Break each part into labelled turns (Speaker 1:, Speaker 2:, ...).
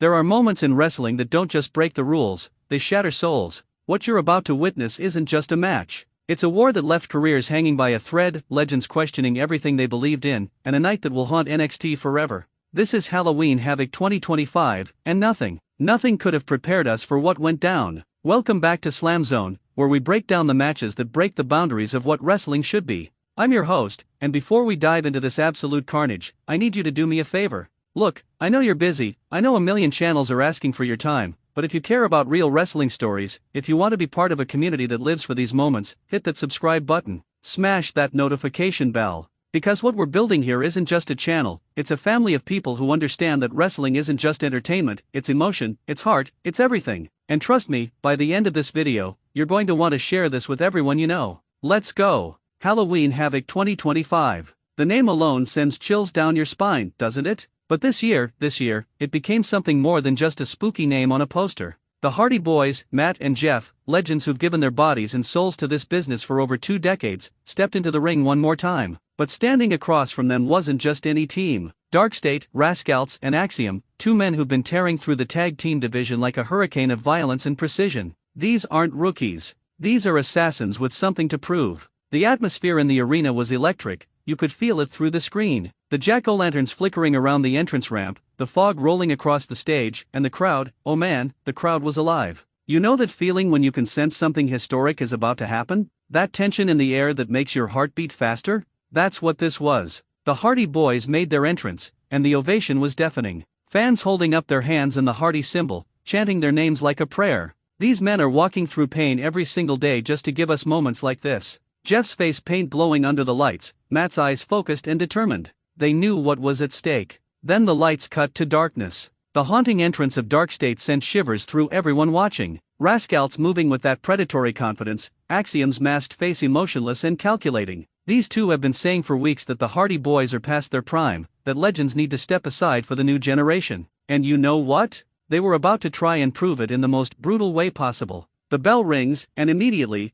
Speaker 1: There are moments in wrestling that don't just break the rules, they shatter souls. What you're about to witness isn't just a match. It's a war that left careers hanging by a thread, legends questioning everything they believed in, and a night that will haunt NXT forever. This is Halloween Havoc 2025, and nothing could have prepared us for what went down. Welcome back to Slamzone, where we break down the matches that break the boundaries of what wrestling should be. I'm your host, and before we dive into this absolute carnage, I need you to do me a favor. Look, I know you're busy, I know a million channels are asking for your time, but if you care about real wrestling stories, if you want to be part of a community that lives for these moments, hit that subscribe button, smash that notification bell. Because what we're building here isn't just a channel, it's a family of people who understand that wrestling isn't just entertainment, it's emotion, it's heart, it's everything. And trust me, by the end of this video, you're going to want to share this with everyone you know. Let's go! Halloween Havoc 2025. The name alone sends chills down your spine, doesn't it? But this year, it became something more than just a spooky name on a poster. The Hardy Boyz, Matt and Jeff, legends who've given their bodies and souls to this business for over 2 decades, stepped into the ring one more time. But standing across from them wasn't just any team. DarkState, Rascalz, and Axiom, 2 men who've been tearing through the tag team division like a hurricane of violence and precision. These aren't rookies. These are assassins with something to prove. The atmosphere in the arena was electric, you could feel it through the screen. The jack-o'-lanterns flickering around the entrance ramp, the fog rolling across the stage, and the crowd, oh man, the crowd was alive. You know that feeling when you can sense something historic is about to happen? That tension in the air that makes your heart beat faster? That's what this was. The Hardy Boyz made their entrance, and the ovation was deafening. Fans holding up their hands in the Hardy symbol, chanting their names like a prayer. These men are walking through pain every single day just to give us moments like this. Jeff's face paint glowing under the lights, Matt's eyes focused and determined. They knew what was at stake. Then the lights cut to darkness. The haunting entrance of DarkState sent shivers through everyone watching. Rascalz moving with that predatory confidence, Axiom's masked face emotionless and calculating. These two have been saying for weeks that the Hardy Boyz are past their prime, that legends need to step aside for the new generation. And you know what? They were about to try and prove it in the most brutal way possible. The bell rings, and immediately,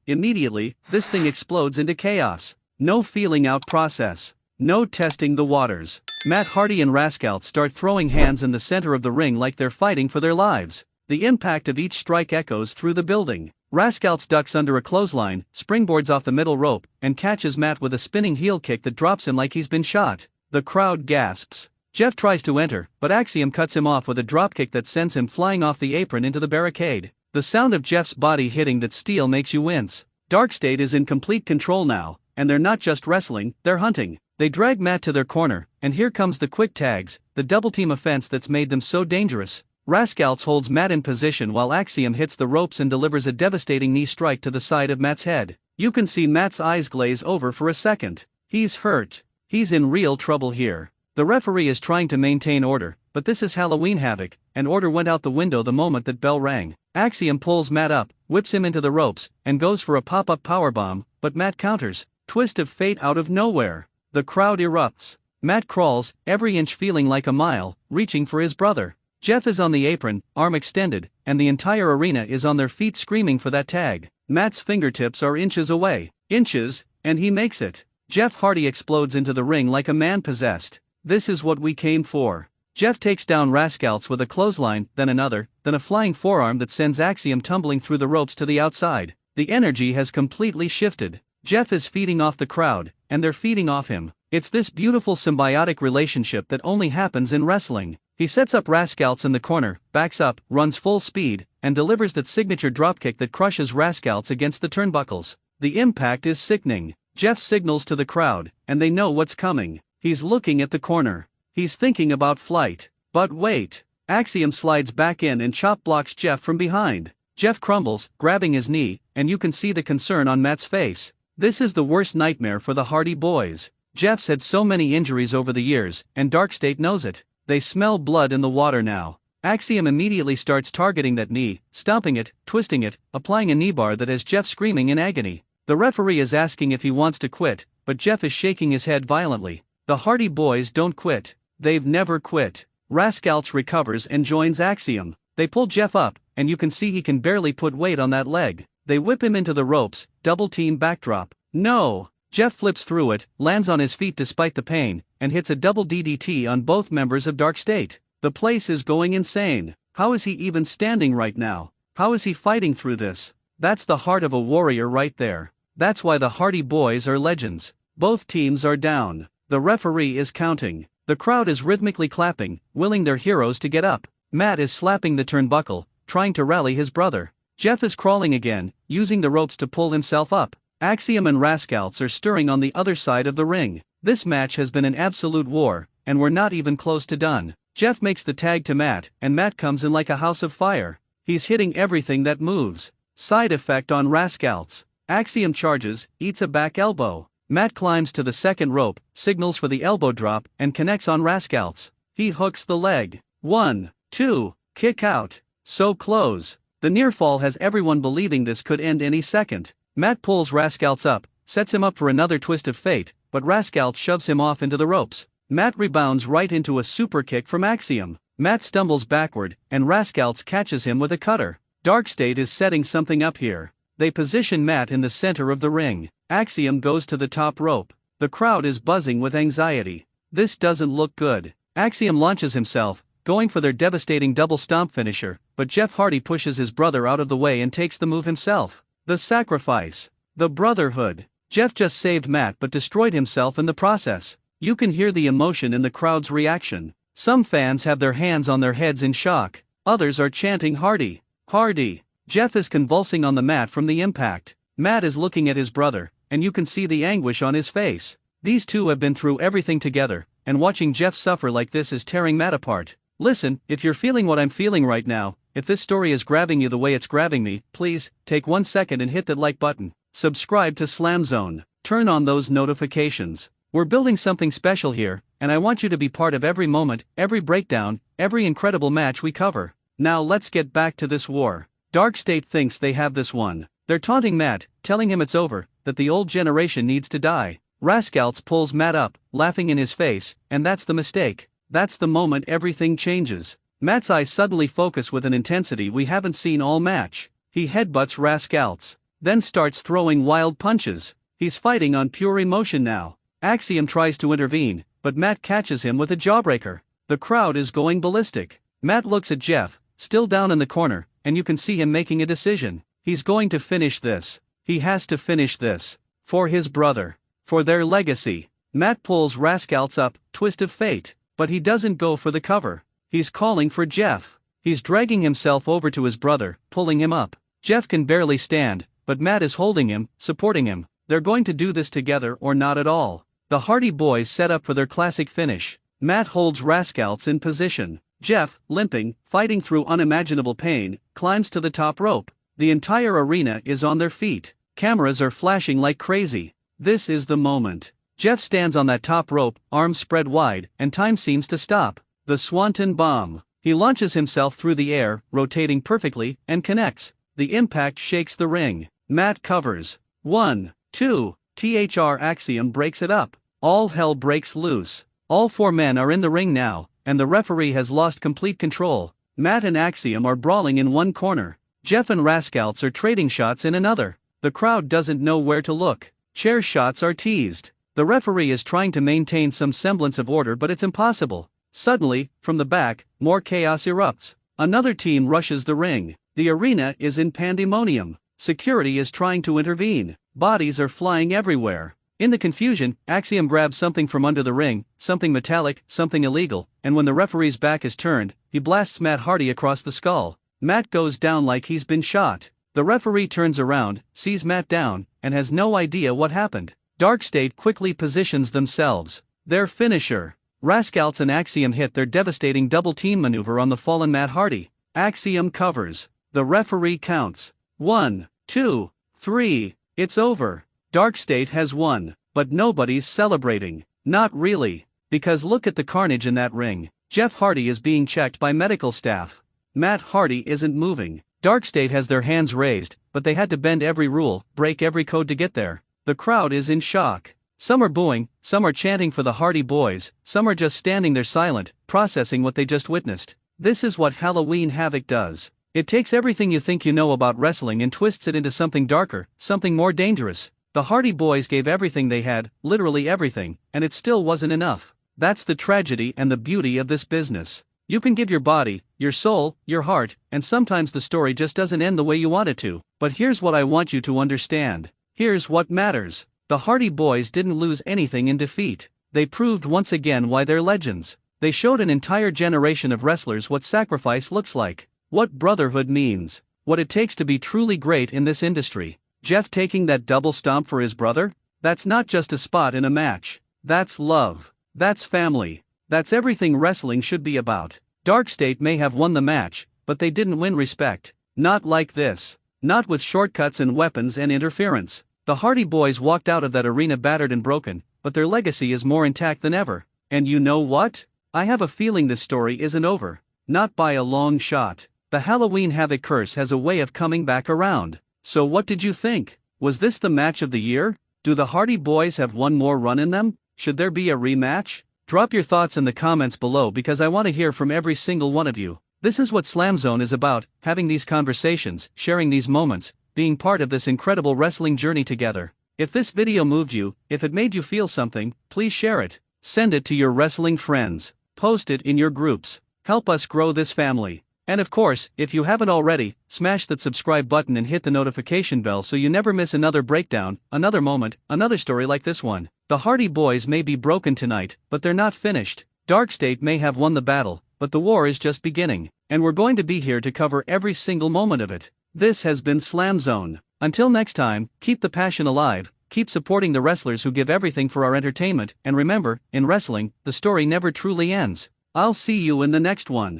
Speaker 1: this thing explodes into chaos. No feeling out process. No testing the waters. Matt Hardy and Rascalz start throwing hands in the center of the ring like they're fighting for their lives. The impact of each strike echoes through the building. Rascalz ducks under a clothesline, springboards off the middle rope, and catches Matt with a spinning heel kick that drops him like he's been shot. The crowd gasps. Jeff tries to enter, but Axiom cuts him off with a dropkick that sends him flying off the apron into the barricade. The sound of Jeff's body hitting that steel makes you wince. DarkState is in complete control now, and they're not just wrestling, they're hunting. They drag Matt to their corner, and here comes the quick tags, the double team offense that's made them so dangerous. Rascalz holds Matt in position while Axiom hits the ropes and delivers a devastating knee strike to the side of Matt's head. You can see Matt's eyes glaze over for a second. He's hurt. He's in real trouble here. The referee is trying to maintain order, but this is Halloween Havoc, and order went out the window the moment that bell rang. Axiom pulls Matt up, whips him into the ropes, and goes for a pop-up powerbomb, but Matt counters. Twist of fate out of nowhere. The crowd erupts. Matt crawls, every inch feeling like a mile, reaching for his brother. Jeff is on the apron, arm extended, and the entire arena is on their feet screaming for that tag. Matt's fingertips are inches away. Inches, and he makes it. Jeff Hardy explodes into the ring like a man possessed. This is what we came for. Jeff takes down Rascalz with a clothesline, then another, then a flying forearm that sends Axiom tumbling through the ropes to the outside. The energy has completely shifted. Jeff is feeding off the crowd, and they're feeding off him. It's this beautiful symbiotic relationship that only happens in wrestling. He sets up Rascalz in the corner, backs up, runs full speed, and delivers that signature dropkick that crushes Rascalz against the turnbuckles. The impact is sickening. Jeff signals to the crowd, and they know what's coming. He's looking at the corner. He's thinking about flight. But wait. Axiom slides back in and chop blocks Jeff from behind. Jeff crumbles, grabbing his knee, and you can see the concern on Matt's face. This is the worst nightmare for the Hardy Boyz. Jeff's had so many injuries over the years, and DarkState knows it. They smell blood in the water now. Axiom immediately starts targeting that knee, stomping it, twisting it, applying a knee bar that has Jeff screaming in agony. The referee is asking if he wants to quit, but Jeff is shaking his head violently. The Hardy Boyz don't quit. They've never quit. Rascalz recovers and joins Axiom. They pull Jeff up, and you can see he can barely put weight on that leg. They whip him into the ropes, double team backdrop. No! Jeff flips through it, lands on his feet despite the pain, and hits a double DDT on both members of DarkState. The place is going insane. How is he even standing right now? How is he fighting through this? That's the heart of a warrior right there. That's why the Hardy Boyz are legends. Both teams are down. The referee is counting. The crowd is rhythmically clapping, willing their heroes to get up. Matt is slapping the turnbuckle, trying to rally his brother. Jeff is crawling again, using the ropes to pull himself up. Axiom and Rascalz are stirring on the other side of the ring. This match has been an absolute war, and we're not even close to done. Jeff makes the tag to Matt, and Matt comes in like a house of fire. He's hitting everything that moves. Side effect on Rascalz. Axiom charges, eats a back elbow. Matt climbs to the second rope, signals for the elbow drop, and connects on Rascalz. He hooks the leg. 1, 2, kick out. So close. The near fall has everyone believing this could end any second. Matt pulls Rascalz up, sets him up for another twist of fate, but Rascalz shoves him off into the ropes. Matt rebounds right into a super kick from Axiom. Matt stumbles backward, and Rascalz catches him with a cutter. DarkState is setting something up here. They position Matt in the center of the ring. Axiom goes to the top rope. The crowd is buzzing with anxiety. This doesn't look good. Axiom launches himself, going for their devastating double stomp finisher, but Jeff Hardy pushes his brother out of the way and takes the move himself. The sacrifice. The brotherhood. Jeff just saved Matt but destroyed himself in the process. You can hear the emotion in the crowd's reaction. Some fans have their hands on their heads in shock. Others are chanting Hardy. Hardy. Jeff is convulsing on the mat from the impact. Matt is looking at his brother, and you can see the anguish on his face. These two have been through everything together, and watching Jeff suffer like this is tearing Matt apart. Listen, if you're feeling what I'm feeling right now, if this story is grabbing you the way it's grabbing me, please, take 1 second and hit that like button. Subscribe to Slamzone. Turn on those notifications. We're building something special here, and I want you to be part of every moment, every breakdown, every incredible match we cover. Now let's get back to this war. DarkState thinks they have this one. They're taunting Matt, telling him it's over, that the old generation needs to die. Rascalz pulls Matt up, laughing in his face, and that's the mistake. That's the moment everything changes. Matt's eyes suddenly focus with an intensity we haven't seen all match. He headbutts Rascalz, then starts throwing wild punches. He's fighting on pure emotion now. Axiom tries to intervene, but Matt catches him with a jawbreaker. The crowd is going ballistic. Matt looks at Jeff, still down in the corner, and you can see him making a decision. He's going to finish this. He has to finish this. For his brother. For their legacy. Matt pulls Rascalz up, twist of fate. But he doesn't go for the cover. He's calling for Jeff. He's dragging himself over to his brother, pulling him up. Jeff can barely stand, but Matt is holding him, supporting him. They're going to do this together or not at all. The Hardy Boyz set up for their classic finish. Matt holds Rascalz in position. Jeff, limping, fighting through unimaginable pain, climbs to the top rope. The entire arena is on their feet. Cameras are flashing like crazy. This is the moment. Jeff stands on that top rope, arms spread wide, and time seems to stop. The Swanton Bomb. He launches himself through the air, rotating perfectly, and connects. The impact shakes the ring. Matt covers. 1, 2, THR Axiom breaks it up. All hell breaks loose. All 4 men are in the ring now, and the referee has lost complete control. Matt and Axiom are brawling in one corner. Jeff and Rascalz are trading shots in another. The crowd doesn't know where to look. Chair shots are teased. The referee is trying to maintain some semblance of order, but it's impossible. Suddenly, from the back, more chaos erupts. Another team rushes the ring. The arena is in pandemonium. Security is trying to intervene. Bodies are flying everywhere. In the confusion, Axiom grabs something from under the ring, something metallic, something illegal, and when the referee's back is turned, he blasts Matt Hardy across the skull. Matt goes down like he's been shot. The referee turns around, sees Matt down, and has no idea what happened. DarkState quickly positions themselves. Their finisher. Rascalz and Axiom hit their devastating double-team maneuver on the fallen Matt Hardy. Axiom covers. The referee counts. 1, 2, 3. It's over. DarkState has won. But nobody's celebrating. Not really. Because look at the carnage in that ring. Jeff Hardy is being checked by medical staff. Matt Hardy isn't moving. DarkState has their hands raised, but they had to bend every rule, break every code to get there. The crowd is in shock. Some are booing, some are chanting for the Hardy Boyz, some are just standing there silent, processing what they just witnessed. This is what Halloween Havoc does. It takes everything you think you know about wrestling and twists it into something darker, something more dangerous. The Hardy Boyz gave everything they had, literally everything, and it still wasn't enough. That's the tragedy and the beauty of this business. You can give your body, your soul, your heart, and sometimes the story just doesn't end the way you want it to. But here's what I want you to understand. Here's what matters. The Hardy Boyz didn't lose anything in defeat. They proved once again why they're legends. They showed an entire generation of wrestlers what sacrifice looks like, what brotherhood means, what it takes to be truly great in this industry. Jeff taking that double stomp for his brother? That's not just a spot in a match. That's love. That's family. That's everything wrestling should be about. DarkState may have won the match, but they didn't win respect. Not like this. Not with shortcuts and weapons and interference. The Hardy Boyz walked out of that arena battered and broken, but their legacy is more intact than ever. And you know what? I have a feeling this story isn't over. Not by a long shot. The Halloween Havoc curse has a way of coming back around. So what did you think? Was this the match of the year? Do the Hardy Boyz have one more run in them? Should there be a rematch? Drop your thoughts in the comments below because I want to hear from every single one of you. This is what Slamzone is about, having these conversations, sharing these moments, being part of this incredible wrestling journey together. If this video moved you, if it made you feel something, please share it. Send it to your wrestling friends. Post it in your groups. Help us grow this family. And of course, if you haven't already, smash that subscribe button and hit the notification bell so you never miss another breakdown, another moment, another story like this one. The Hardy Boyz may be broken tonight, but they're not finished. DarkState may have won the battle, but the war is just beginning. And we're going to be here to cover every single moment of it. This has been Slamzone. Until next time, keep the passion alive, keep supporting the wrestlers who give everything for our entertainment, and remember, in wrestling, the story never truly ends. I'll see you in the next one.